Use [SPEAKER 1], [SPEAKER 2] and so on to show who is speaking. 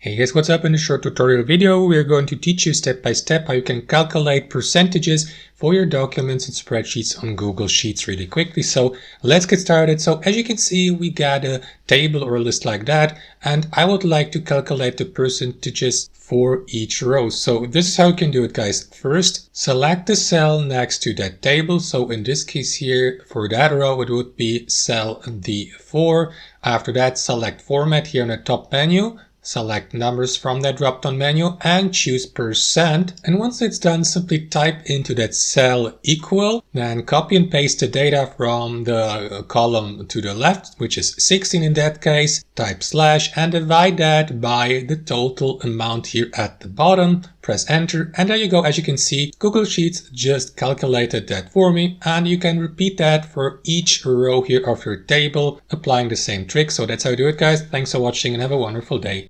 [SPEAKER 1] Hey guys, what's up? In this short tutorial video, we're going to teach you step by step how you can calculate percentages for your documents and spreadsheets on Google Sheets really quickly. So let's get started. So as you can see, we got a table or a list like that, and I would like to calculate the percentages for each row. So this is how you can do it, guys. First, select the cell next to that table. So in this case here, for that row, it would be cell D4. After that, select format here in the top menu. Select numbers from that drop-down menu and choose %. And once it's done, simply type into that cell equal, then copy and paste the data from the column to the left, which is 16 in that case, type slash and divide that by the total amount here at the bottom. Press enter, and there you go. As you can see, Google Sheets just calculated that for me, and you can repeat that for each row here of your table, applying the same trick. So that's how you do it, guys. Thanks for watching and have a wonderful day.